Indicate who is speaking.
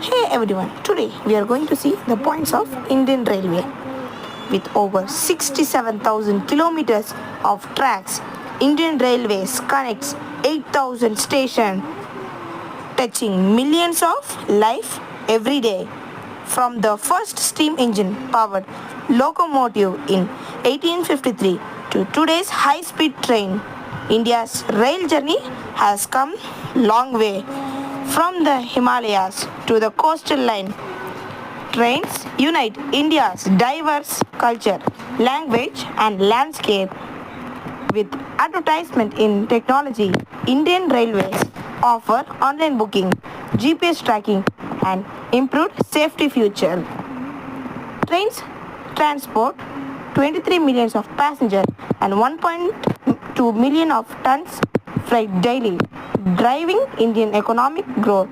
Speaker 1: Hey everyone, today we are going to see the points of Indian Railway. With over 67,000 kilometers of tracks, Indian Railways connects 8,000 stations, touching millions of lives every day. From the first steam engine powered locomotive in 1853 to today's high-speed train, India's rail journey has come long way. From the Himalayas to the coastal line, trains unite India's diverse culture, language and landscape. With advertisement in technology, Indian Railways offer online booking, GPS tracking and improved safety feature. Trains transport 23 millions of passengers and 1.2 million of tons freight daily, driving Indian economic growth.